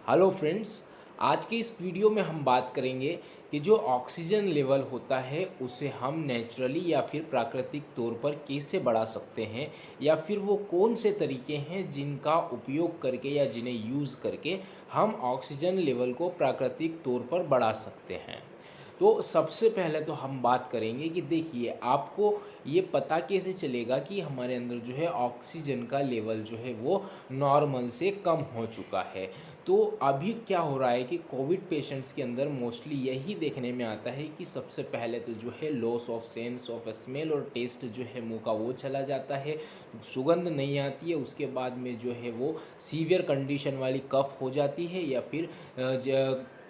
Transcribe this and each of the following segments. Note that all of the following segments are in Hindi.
Hello friends. आज की इस वीडियो में हम बात करेंगे कि जो ऑक्सीजन लेवल होता है उसे हम नेचुरली या फिर प्राकृतिक तौर पर कैसे बढ़ा सकते हैं, या फिर वो कौन से तरीके हैं जिनका उपयोग करके या जिन्हें यूज़ करके हम ऑक्सीजन लेवल को प्राकृतिक तौर पर बढ़ा सकते हैं। तो सबसे पहले तो हम बात करेंगे कि देखिए, आपको ये पता कैसे चलेगा कि हमारे अंदर जो है ऑक्सीजन का लेवल जो है वो नॉर्मल से कम हो चुका है। तो अभी क्या हो रहा है कि कोविड पेशेंट्स के अंदर मोस्टली यही देखने में आता है कि सबसे पहले तो जो है loss of sense of smell और टेस्ट जो है मुंह का वो चला जाता है, सुगंध नहीं आती है। उसके बाद में जो है वो सीवियर कंडीशन वाली कफ हो जाती है, या फिर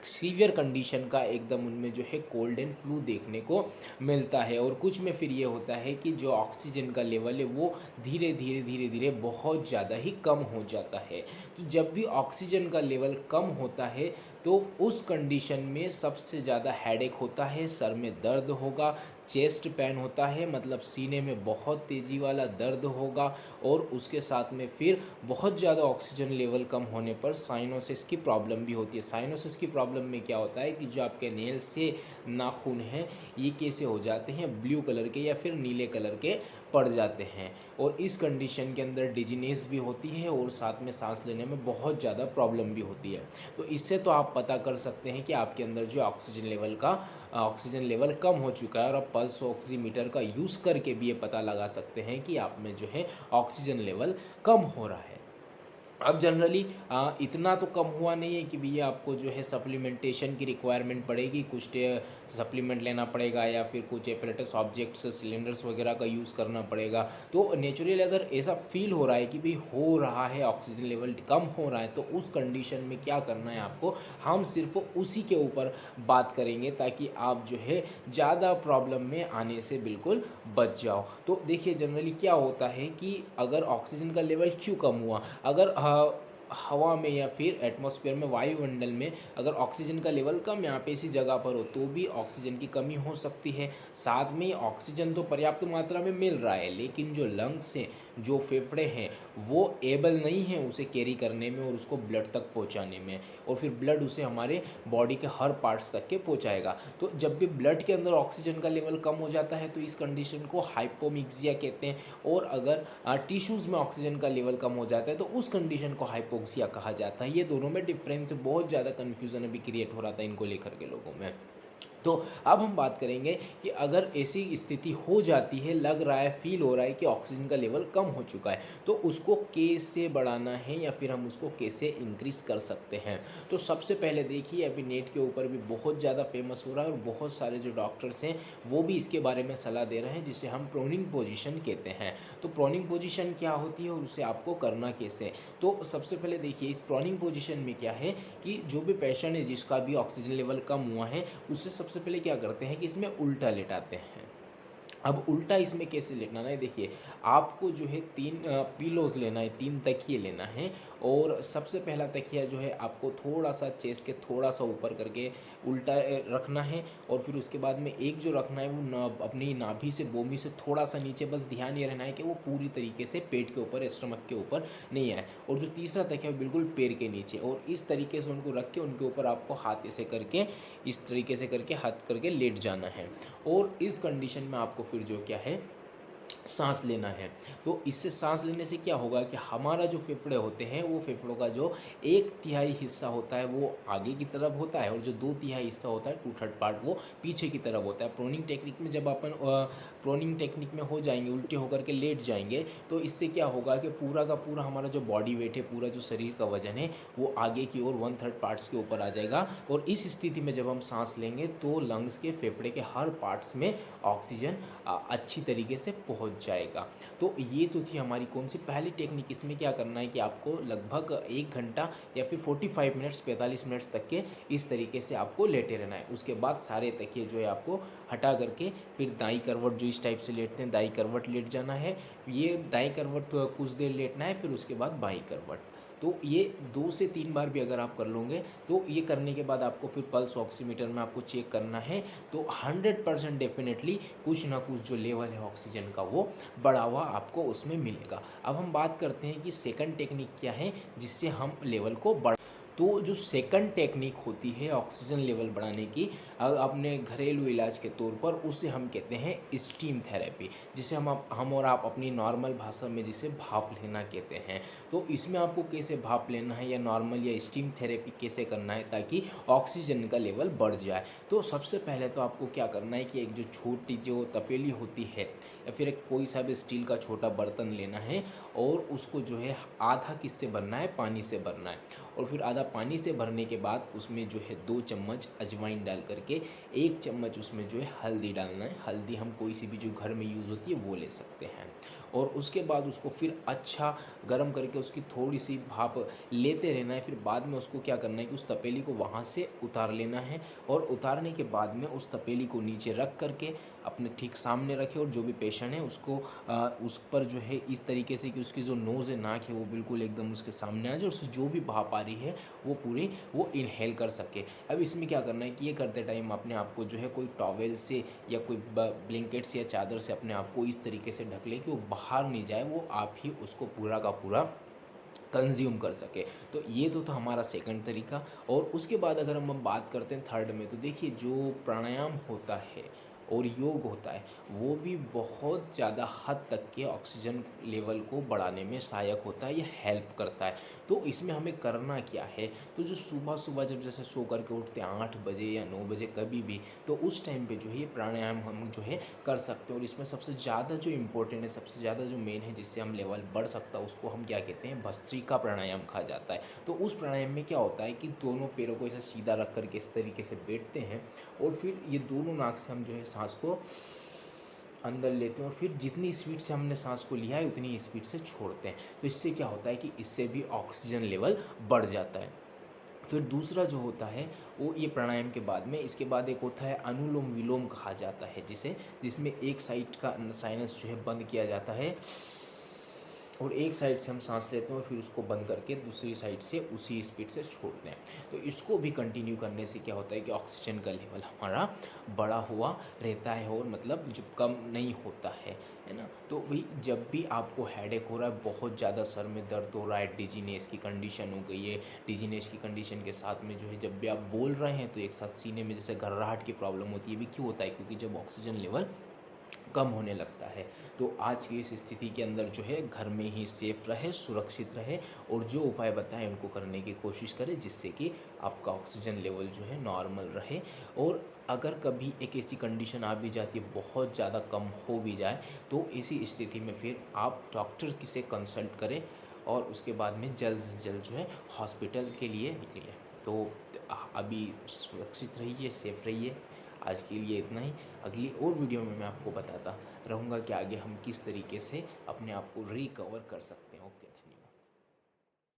सीवियर कंडीशन का एकदम उनमें जो है कोल्ड एंड फ्लू देखने को मिलता है। और कुछ में फिर ये होता है कि जो ऑक्सीजन का लेवल है वो धीरे धीरे धीरे धीरे बहुत ज़्यादा ही कम हो जाता है। तो जब भी ऑक्सीजन का लेवल कम होता है तो उस कंडीशन में सबसे ज़्यादा हेडेक होता है, सर में दर्द होगा, चेस्ट पेन होता है, मतलब सीने में बहुत तेज़ी वाला दर्द होगा। और उसके साथ में फिर बहुत ज़्यादा ऑक्सीजन लेवल कम होने पर साइनोसिस की प्रॉब्लम भी होती है। साइनोसिस की प्रॉब्लम में क्या होता है कि जो आपके नेल से नाखून हैं ये कैसे हो जाते हैं, ब्लू कलर के या फिर नीले कलर के पड़ जाते हैं। और इस कंडीशन के अंदर डिजीनेस भी होती है और साथ में सांस लेने में बहुत ज़्यादा प्रॉब्लम भी होती है। तो इससे तो आप पता कर सकते हैं कि आपके अंदर जो ऑक्सीजन लेवल कम हो चुका है। और आप पल्स ऑक्सीमीटर का यूज़ करके भी ये पता लगा सकते हैं कि आप में जो है ऑक्सीजन लेवल कम हो रहा है। अब जनरली इतना तो कम हुआ नहीं है कि भैया आपको जो है सप्लीमेंटेशन की रिक्वायरमेंट पड़ेगी, कुछ सप्लीमेंट लेना पड़ेगा या फिर कुछ एपरेटस ऑब्जेक्ट्स सिलेंडर्स वगैरह का यूज़ करना पड़ेगा। तो नेचुरली अगर ऐसा फील हो रहा है कि भाई हो रहा है ऑक्सीजन लेवल कम हो रहा है, तो उस कंडीशन में क्या करना है आपको, हम सिर्फ उसी के ऊपर बात करेंगे ताकि आप जो है ज़्यादा प्रॉब्लम में आने से बिल्कुल बच जाओ। तो देखिए, जनरली क्या होता है कि अगर ऑक्सीजन का लेवल क्यों कम हुआ, अगर हवा में या फिर एटमॉस्फेयर में, वायुमंडल में अगर ऑक्सीजन का लेवल कम यहाँ पे इसी जगह पर हो तो भी ऑक्सीजन की कमी हो सकती है। साथ में ऑक्सीजन तो पर्याप्त मात्रा में मिल रहा है, लेकिन जो लंग्स हैं, जो फेफड़े हैं, वो एबल नहीं हैं उसे कैरी करने में और उसको ब्लड तक पहुँचाने में। और फिर ब्लड उसे हमारे बॉडी के हर पार्ट्स तक के पहुँचाएगा। तो जब भी ब्लड के अंदर ऑक्सीजन का लेवल कम हो जाता है तो इस कंडीशन को हाइपोमिक्सिया कहते हैं। और अगर टिश्यूज़ में ऑक्सीजन का लेवल कम हो जाता है तो उस कंडीशन को हाइपोक्सिया कहा जाता है। ये दोनों में डिफरेंस, बहुत ज़्यादा कन्फ्यूज़न अभी क्रिएट हो रहा था इनको लेकर के लोगों में। तो अब हम बात करेंगे कि अगर ऐसी स्थिति हो जाती है, लग रहा है, फील हो रहा है कि ऑक्सीजन का लेवल कम हो चुका है, तो उसको कैसे बढ़ाना है या फिर हम उसको कैसे इंक्रीज़ कर सकते हैं। तो सबसे पहले देखिए, अभी नेट के ऊपर भी बहुत ज़्यादा फेमस हो रहा है और बहुत सारे जो डॉक्टर्स हैं वो भी इसके बारे में सलाह दे रहे हैं, जिसे हम प्रोनिंग पोजीशन कहते हैं। तो प्रोनिंग पोजीशन क्या होती है और उसे आपको करना कैसे। तो सबसे पहले देखिए, इस प्रोनिंग पोजीशन में क्या है कि जो भी पेशेंट है जिसका भी ऑक्सीजन लेवल कम हुआ है, उससे सबसे पहले क्या करते हैं कि इसमें उल्टा लेटाते हैं। अब उल्टा इसमें कैसे लेटना है, देखिए, आपको जो है 3 पिलोज़ लेना है, 3 तकिए लेना है। और सबसे पहला तकिया जो है आपको थोड़ा सा चेस्ट के थोड़ा सा ऊपर करके उल्टा रखना है। और फिर उसके बाद में एक जो रखना है वो अपनी नाभि से, बोमी से थोड़ा सा नीचे, बस ध्यान ये रहना है कि वो पूरी तरीके से पेट के ऊपर, स्टमक के ऊपर नहीं आए। और जो तीसरा तकिया है बिल्कुल पैर के नीचे, और इस तरीके से उनको रख के उनके ऊपर आपको हाथ ऐसे करके, इस तरीके से करके हाथ करके लेट जाना है। और इस कंडीशन में आपको फिर जो क्या है, सांस लेना है। तो इससे सांस लेने से क्या होगा कि हमारा जो फेफड़े होते हैं, वो फेफड़ों का जो 1/3 हिस्सा होता है वो आगे की तरफ होता है, और जो 2/3 हिस्सा होता है, 2/3 पार्ट, वो पीछे की तरफ होता है। प्रोनिंग टेक्निक में जब अपन प्रोनिंग टेक्निक में हो जाएंगे, उल्टे होकर के लेट जाएंगे, तो इससे क्या होगा कि पूरा का पूरा हमारा जो बॉडी वेट है, पूरा जो शरीर का वजन है, वो आगे की ओर 1/3 पार्ट्स के ऊपर आ जाएगा। और इस स्थिति में जब हम सांस लेंगे तो लंग्स के, फेफड़े के हर पार्ट्स में ऑक्सीजन अच्छी तरीके से पहुंच जाएगा। तो ये तो थी हमारी कौन सी पहली टेक्निक। इसमें क्या करना है कि आपको लगभग 1 घंटा या फिर 45 मिनट्स, 45 मिनट्स तक के इस तरीके से आपको लेटे रहना है। उसके बाद सारे तकिए जो है आपको हटा करके फिर दाई करवट, जो इस टाइप से लेटते हैं, दाई करवट लेट जाना है। ये दाई करवट कुछ देर लेटना है, फिर उसके बाद बाई करवट। तो ये 2 से 3 बार भी अगर आप कर लोगे, तो ये करने के बाद आपको फिर पल्स ऑक्सीमीटर में आपको चेक करना है, तो 100% डेफिनेटली कुछ ना कुछ जो लेवल है ऑक्सीजन का वो बढ़ा हुआ आपको उसमें मिलेगा। अब हम बात करते हैं कि सेकंड टेक्निक क्या है जिससे हम लेवल को बढ़ा। तो जो सेकंड टेक्निक होती है ऑक्सीजन लेवल बढ़ाने की, अपने घरेलू इलाज के तौर पर, उसे हम कहते हैं स्टीम थेरेपी, जिसे हम और आप अपनी नॉर्मल भाषा में जिसे भाप लेना कहते हैं। तो इसमें आपको कैसे भाप लेना है या नॉर्मल या स्टीम थेरेपी कैसे करना है ताकि ऑक्सीजन का लेवल बढ़ जाए। तो सबसे पहले तो आपको क्या करना है कि एक जो छोटी जो तपेली होती है या फिर एक कोई सा भी स्टील का छोटा बर्तन लेना है और उसको जो है आधा किससे भरना है, पानी से भरना है। और फिर आधा पानी से भरने के बाद उसमें जो है 2 चम्मच अजवाइन डाल करके 1 चम्मच उसमें जो है हल्दी डालना है। हल्दी हम कोई सी भी जो घर में यूज़ होती है वो ले सकते हैं। और उसके बाद उसको फिर अच्छा गर्म करके उसकी थोड़ी सी भाप लेते रहना है। फिर बाद में उसको क्या करना है कि उस तपेली को वहाँ से उतार लेना है और उतारने के बाद में उस तपेली को नीचे रख करके अपने ठीक सामने रखें और जो भी पेशेंट है उसको उस पर जो है इस तरीके से कि उसकी जो नोज़ है, नाक है, वो बिल्कुल एकदम उसके सामने आ जाए, उससे जो भी भाप आ रही है वो इनहेल कर सके। अब इसमें क्या करना है कि ये करते टाइम अपने आप को जो है कोई टॉवेल से या कोई ब्लैंकेट से या चादर से अपने आप को इस तरीके से ढक ले कि वो बाहर नहीं जाए, वो आप ही उसको पूरा का पूरा कंज्यूम कर सके। तो ये तो था हमारा सेकंड तरीका। और उसके बाद अगर हम अब बात करते हैं थर्ड में, तो देखिए जो प्राणायाम होता है और योग होता है वो भी बहुत ज़्यादा हद तक के ऑक्सीजन लेवल को बढ़ाने में सहायक होता है, या हेल्प करता है। तो इसमें हमें करना क्या है, तो जो सुबह सुबह जब जैसे सो करके उठते हैं 8 बजे या 9 बजे कभी भी, तो उस टाइम पे जो है ये प्राणायाम हम जो है कर सकते हैं। और इसमें सबसे ज़्यादा जो इम्पोर्टेंट है, सबसे ज़्यादा जो मेन है जिससे हम लेवल बढ़ सकता है, उसको हम क्या कहते हैं, भस्त्रिका प्राणायाम कहा जाता है। तो उस प्राणायाम में क्या होता है कि दोनों पैरों को ऐसे सीधा रख करके इस तरीके से बैठते हैं और फिर ये दोनों नाक से हम जो है सांस को अंदर लेते हैं और फिर जितनी स्पीड से हमने सांस को लिया है उतनी स्पीड से छोड़ते हैं। तो इससे क्या होता है कि इससे भी ऑक्सीजन लेवल बढ़ जाता है। फिर दूसरा जो होता है वो ये प्राणायाम के बाद में, इसके बाद एक होता है अनुलोम विलोम कहा जाता है जिसमें एक साइड का साइनस जो है बंद किया जाता है और एक साइड से हम सांस लेते हैं और फिर उसको बंद करके दूसरी साइड से उसी स्पीड से छोड़ते हैं। तो इसको भी कंटिन्यू करने से क्या होता है कि ऑक्सीजन का लेवल हमारा बढ़ा हुआ रहता है और मतलब जो कम नहीं होता है ना। तो भाई जब भी आपको हेडेक हो रहा है, बहुत ज़्यादा सर में दर्द हो रहा है, डिजीनेस की कंडीशन हो गई है, डिजीनेस की कंडीशन के साथ में जो है जब भी आप बोल रहे हैं तो एक साथ सीने में जैसे घर्राहट की प्रॉब्लम होती है, भी क्यों होता है, क्योंकि जब ऑक्सीजन लेवल कम होने लगता है। तो आज की इस स्थिति के अंदर जो है घर में ही सेफ रहे, सुरक्षित रहे और जो उपाय बताएं उनको करने की कोशिश करें जिससे कि आपका ऑक्सीजन लेवल जो है नॉर्मल रहे। और अगर कभी एक ऐसी कंडीशन आ भी जाती है, बहुत ज़्यादा कम हो भी जाए, तो ऐसी स्थिति में फिर आप डॉक्टर से कंसल्ट करें और उसके बाद में जल्द से जल्द जो है हॉस्पिटल के लिए निकलिए। तो अभी सुरक्षित रहिए, सेफ रहिए। आज के लिए इतना ही। अगली और वीडियो में मैं आपको बताता रहूँगा कि आगे हम किस तरीके से अपने आप को रिकवर कर सकते हैं।